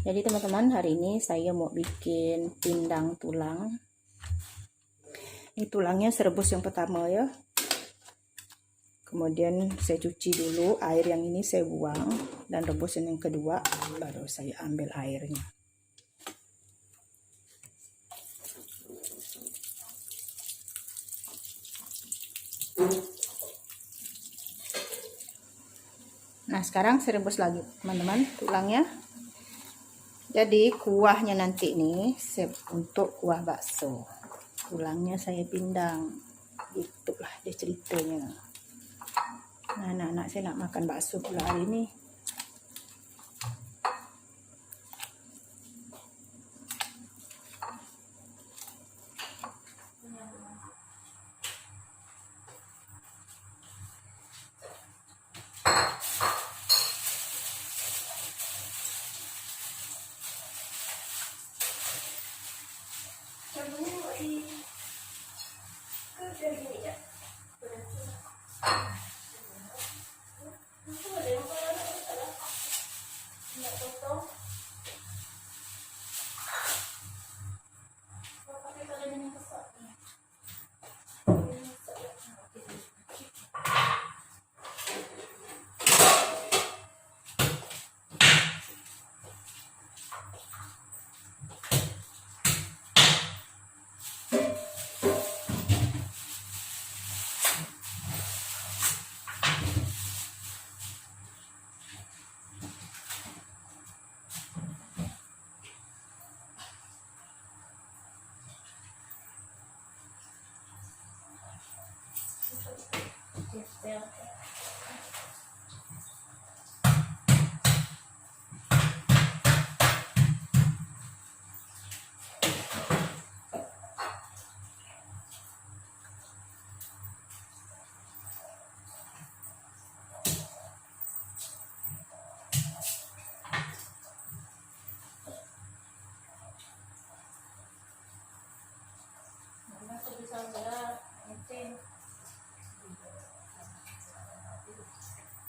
Jadi teman-teman, hari ini saya mau bikin pindang tulang. Ini tulangnya saya rebus yang pertama ya. Kemudian saya cuci dulu, air yang ini saya buang dan rebusin yang kedua, baru saya ambil airnya. Nah, sekarang saya rebus lagi teman-teman tulangnya. Jadi kuahnya nanti nih untuk kuah bakso. Tulangnya saya pindang. Itulah dia ceritanya. Nah, anak-anak saya nak makan bakso pula hari ini.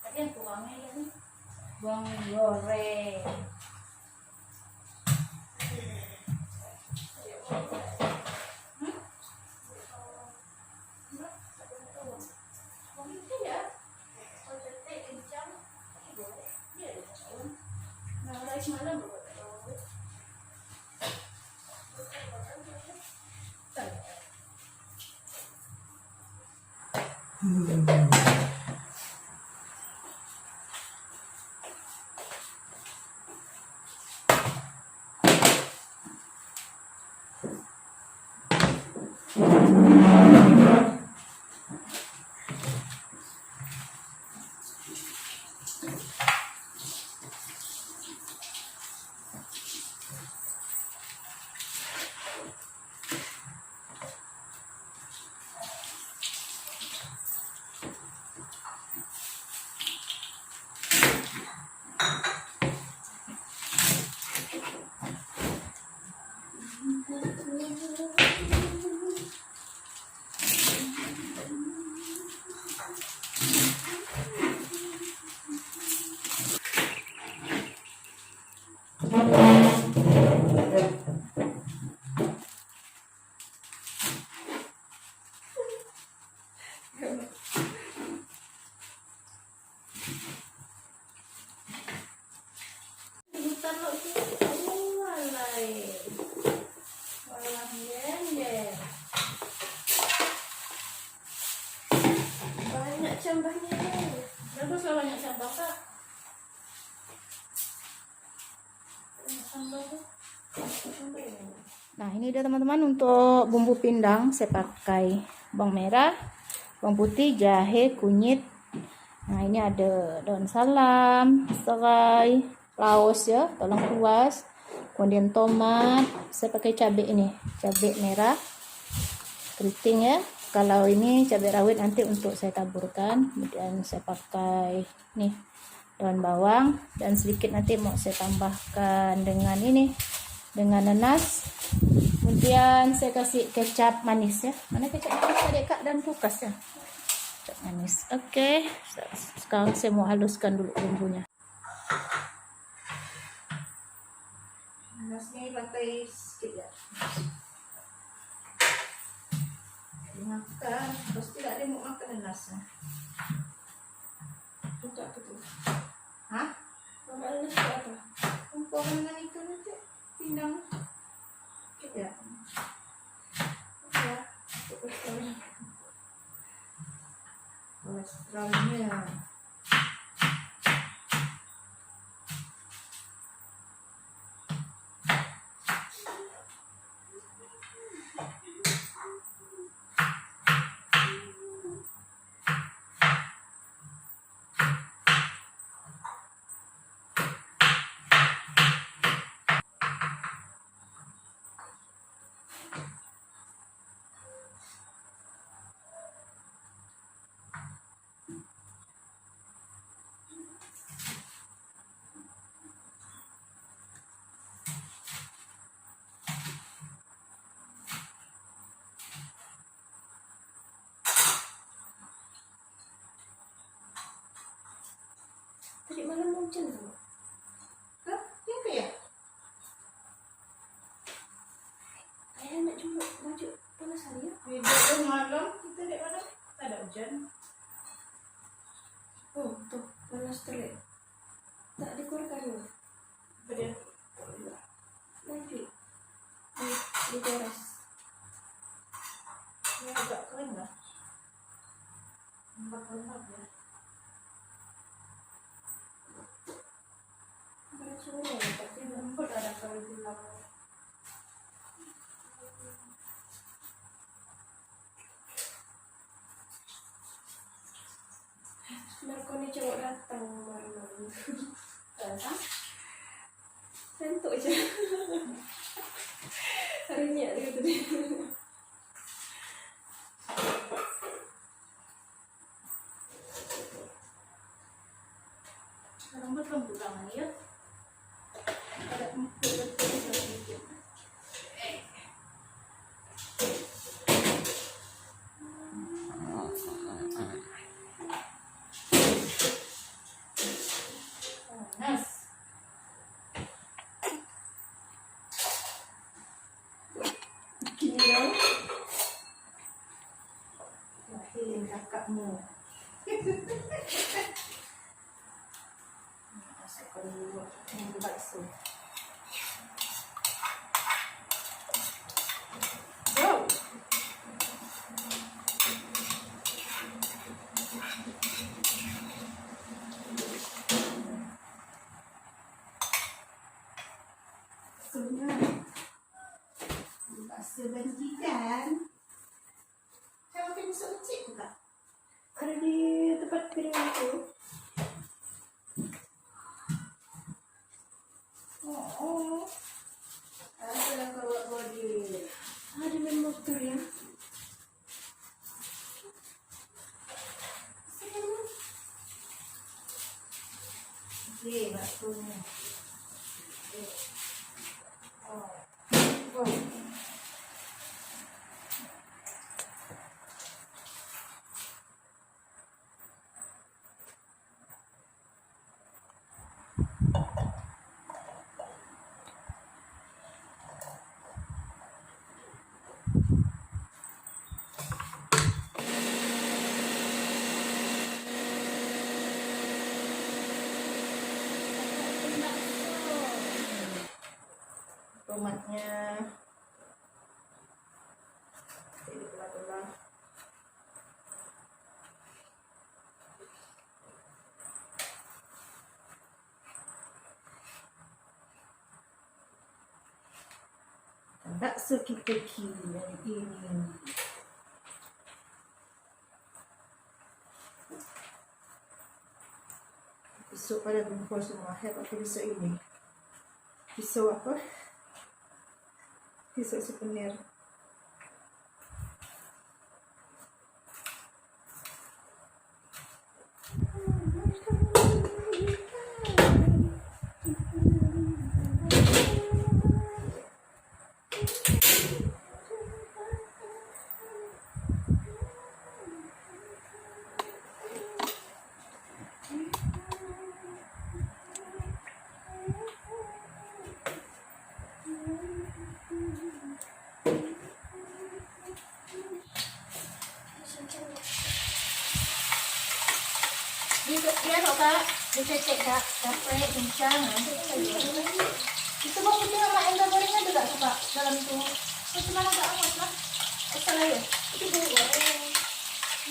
Tadi yang kurangnya ini bawang goreng. Banyak cambahnya. Bagus lah banyak cambah kak. Nah, ini dia teman-teman, untuk bumbu pindang saya pakai bawang merah, bawang putih, jahe, kunyit. Nah, ini ada daun salam, serai, laos ya, atau lengkuas. Kemudian tomat, saya pakai cabai ini, cabai merah keriting ya. Kalau ini cabai rawit nanti untuk saya taburkan. Kemudian saya pakai nih daun bawang, dan sedikit nanti mau saya tambahkan dengan ini, dengan nanas. Kemudian saya kasih kecap manis ya. Mana kecap manis tadi kak, dan kulkas ya, kecap manis. Oke, sekarang saya mau haluskan dulu bumbunya. Nanasnya lantai sikit ya. Dimakan, terus tidak ada mau makan nanasnya. Untuk apa tuh? Hah? Mama nanas itu apa? Kumpulan dengan ikan itu pindang. Sikit ya. Ya, kolesterolnya. Tadi malam hujan tuh. Hah? Yang ya? Ayah nak cuma baju panas hari ya? Video malam kita di mana? Tak ada hujan. Oh, tuh panas terik. Tak dikeluarkan loh. Apa dia? Nanti di teras. Ini agak kering lah. Lembab-lembab ya. Bukan sore, tapi Lembut ada kalau bilang. narkoni cowok datang malam-malam. Kan? Tentu aja. Harinya gitu deh. Lembut-lembut tangan ya. Ada empuk-empuk sedikit. Panas. Gila. Lahirin kakakmu. Masukkan dulu bumbu bakso. Go! Sungai. Bakso banjiran. Saya makan bakso kecil juga. Ada di tempat piring itu. Oh. Ada kalau body. Ada main motor ya. Oke, baksonya. Oh. Oh. Tomatnya ini belah-belah. Bakso kita hari ini. Pisau pada kumpul semua. Saya pakai pisau ini. Pisau apa? Pisau souvenir. Kak. Dicecek Kak. Capek, bincang. Itu bawang putih sama enggak gorengnya juga suka dalam itu. Itu cuma agak amat lah. Salah ya? Itu goreng.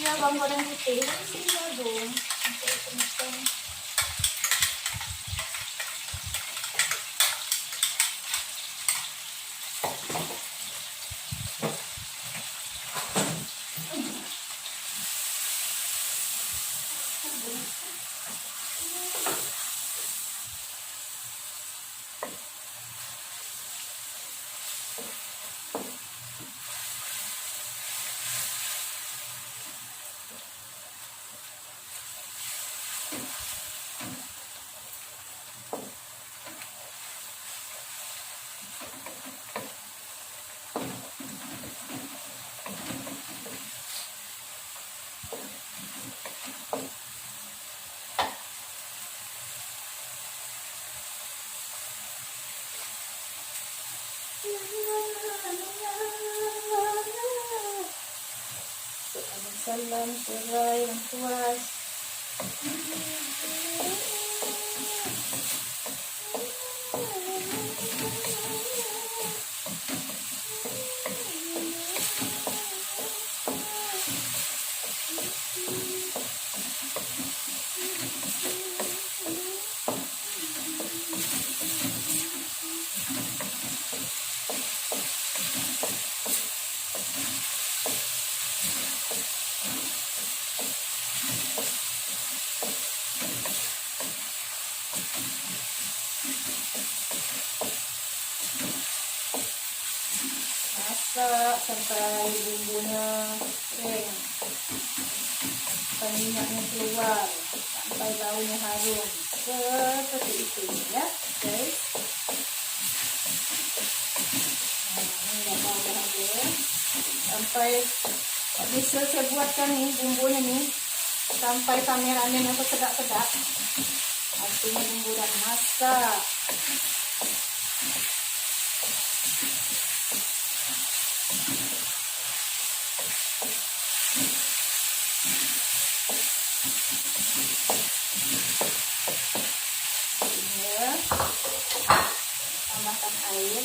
Iya, bawang goreng putih. Tinggal dong. Sampai kemudian. Salam serai yang puas. Masak sampai bumbunya kering, sampai minyaknya keluar, sampai baunya harum, seperti itu ya guys. Nah, ini udah bau harum, sampai bisa saya buatkan nih bumbunya nih, sampai kameranya yang sedak-sedak, artinya bumbu udah masak. Tambahkan air. Tambahkan air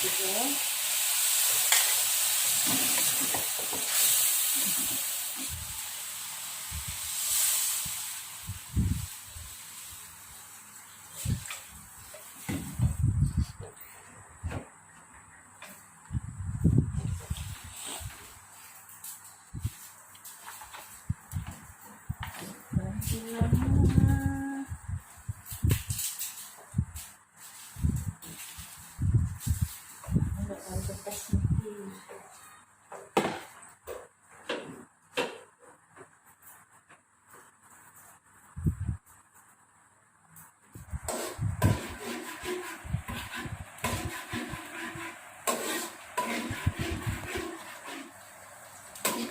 juga.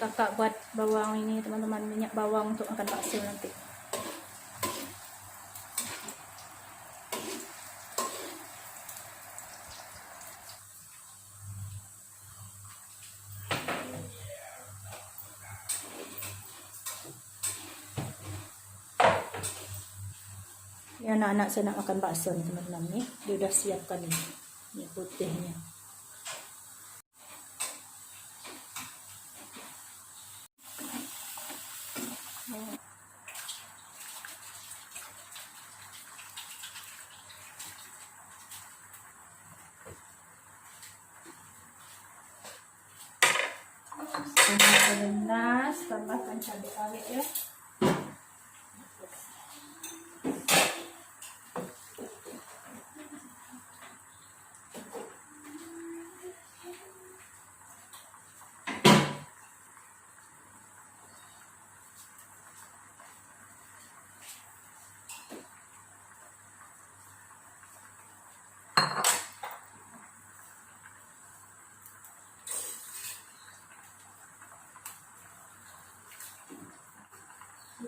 Kakak buat bawang ini teman-teman, minyak bawang untuk makan bakso nanti. Ini anak-anak saya nak makan bakso nih teman-teman nih, dia udah siapkan ini putihnya. Panas, tambahkan cabai rawit ya.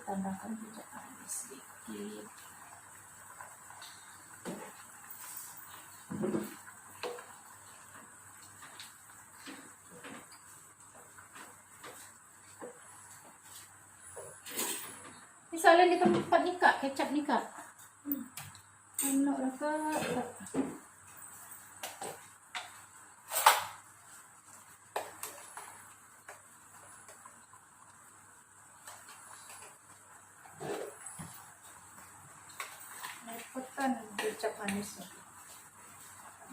tambahkan kecap manis sedikit. Misalnya di tempat ni kak, kecap ni kak. Enak lah kak. Lepotan kecap manisnya.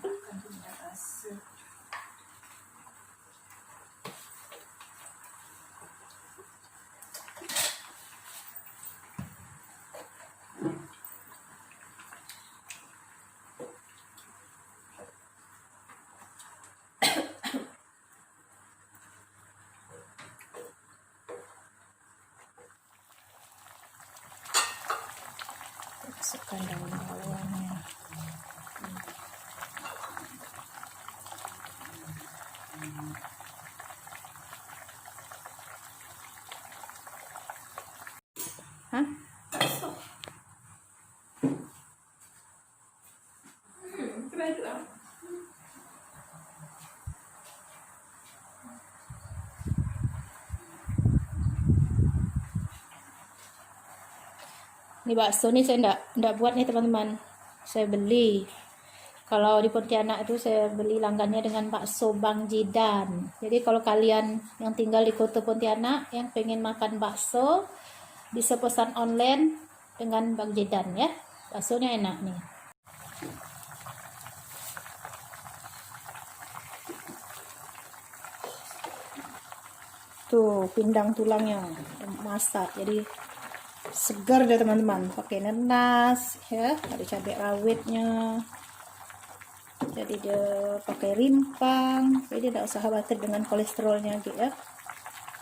Tambahkan minyak rasa. Masukkan daun bawangnya. Hah? Keren lah. Ini bakso nih saya enggak buat nih teman-teman. Saya beli. Kalau di Pontianak itu saya beli langgannya dengan bakso Bang Jidan. Jadi kalau kalian yang tinggal di kota Pontianak yang pengen makan bakso, bisa pesan online dengan Bang Jidan ya. Baksonya enak nih. Tuh pindang tulangnya masak. Jadi segar deh teman-teman, pakai nanas ya, ada cabai rawitnya, jadi dia pakai rimpang, jadi tidak usah khawatir dengan kolesterolnya gitu ya,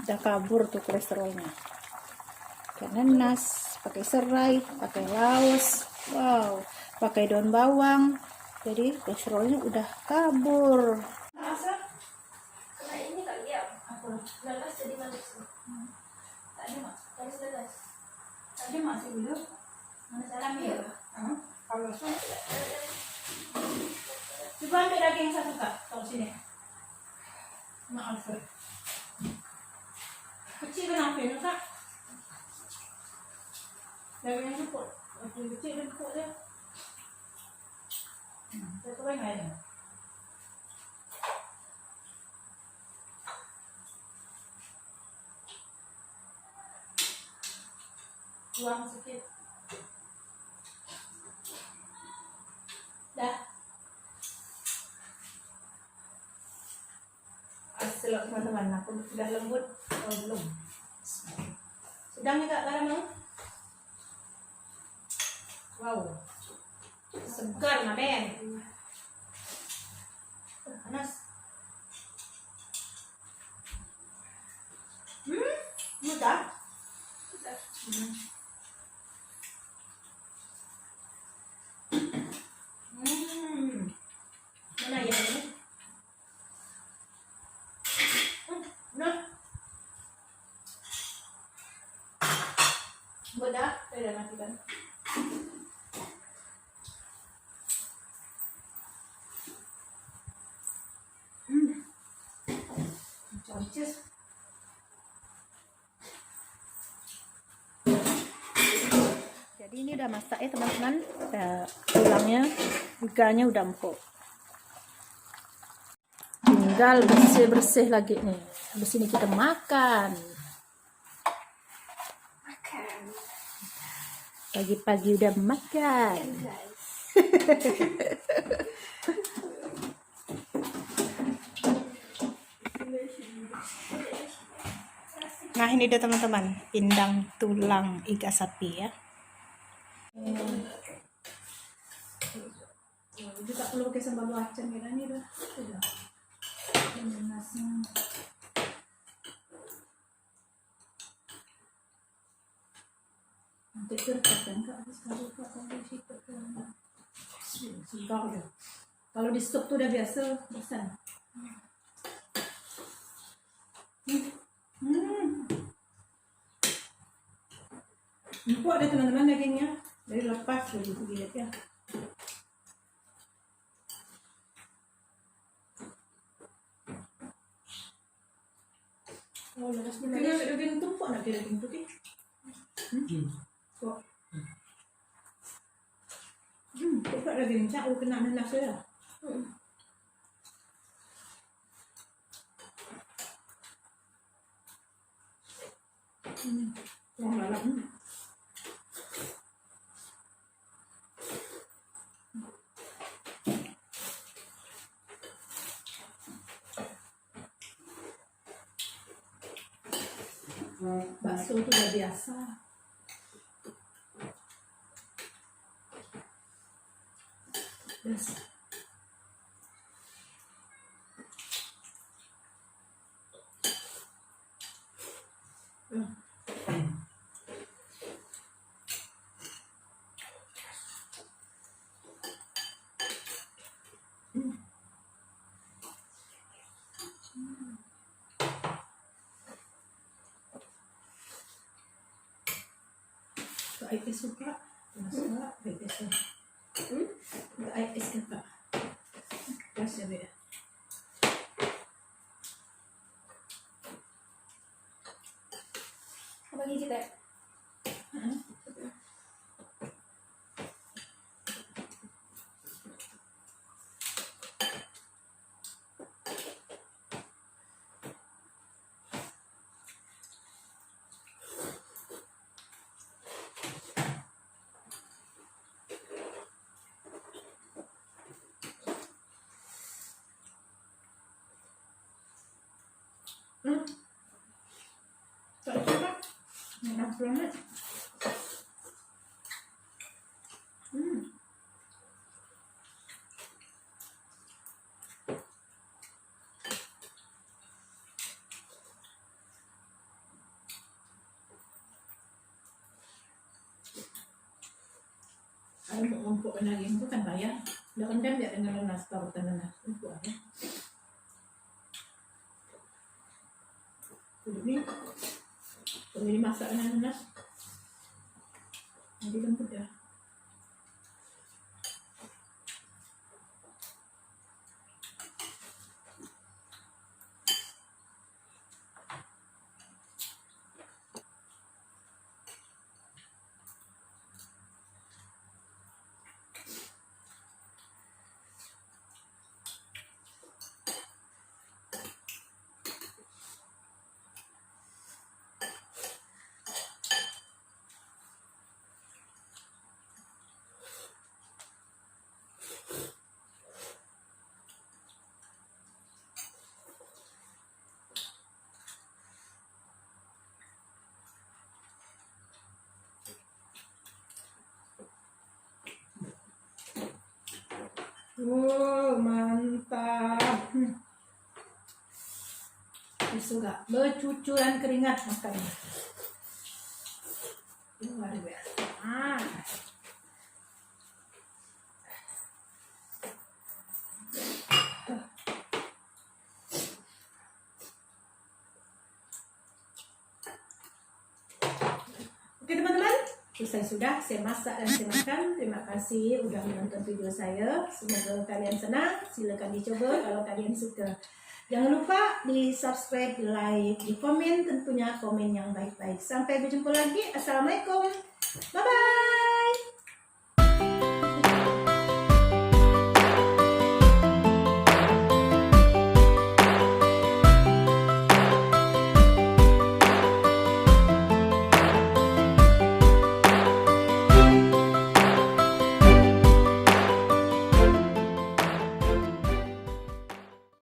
udah kabur tuh kolesterolnya. Pakai nanas, pakai serai, pakai laos, wow, pakai daun bawang, jadi kolesterolnya udah kabur. Masa? Karena ini kali ya. Apa? Lalas jadi manis. Tak ada mak. Lalas lalas. Tadi masih dulu, mana salam ya? Kalau coba ambil daging satu kak, taruh sini. Maaf. Kecil kenapa ini kak? Dagingnya empuk, kecil dan empuk dia. Saya coba yang lain. Buang sedikit. Dah. Asal teman-teman, aku sudah lembut. Oh belum. Sedang nih kak garam. Wow. Segar maden. Panas. Mudah. Mana ya ini? Nah. Mudah, saya matikan. Concis. Jadi ini udah masak ya teman-teman. Tulangnya, iganya udah empuk. Tinggal bersih-bersih lagi nih. Habis ini kita makan. Makan. Pagi-pagi udah makan. Guys. Nah ini dia teman-teman, pindang tulang iga sapi ya. Itu tak perlu pakai sambal belacan ya, ini udah. Nasnya. Nanti kertas kan kak, habis kalau di situ kan. Sudah udah. Kalau di stok tuh udah biasa, bosan. Empuk ada teman-teman dagingnya. Dari lepas lagi lihat ya. Oh, nanasnya Kira manis. daging tumpuk nak kira daging putih. Kok. Tumpuk daging cak kena nanas ya. Wah lalap. Bakso itu udah biasa. Yes. Kak Ais suka, suka Kak Ais. Kak Ais kata. Pas ya beda. Apa lagi kita? Tak suka. Enak banget. Kalau mau empuk daging itu kan bayar. Udah rendam ya dengan nanas, parutan nanas. Empuk aja. Ini kalau dimasak dengan nanas, jadi lembut ya. Wow, mantap. Suka bercucuran keringat makan. Luar biasa. Oke teman-teman, selesai sudah saya masak dan saya makan. Terima kasih udah menonton video saya. Semoga kalian senang. Silakan dicoba kalau kalian suka. Jangan lupa di subscribe, di like, di komen, tentunya komen yang baik-baik. Sampai berjumpa lagi. Assalamualaikum. Bye-bye.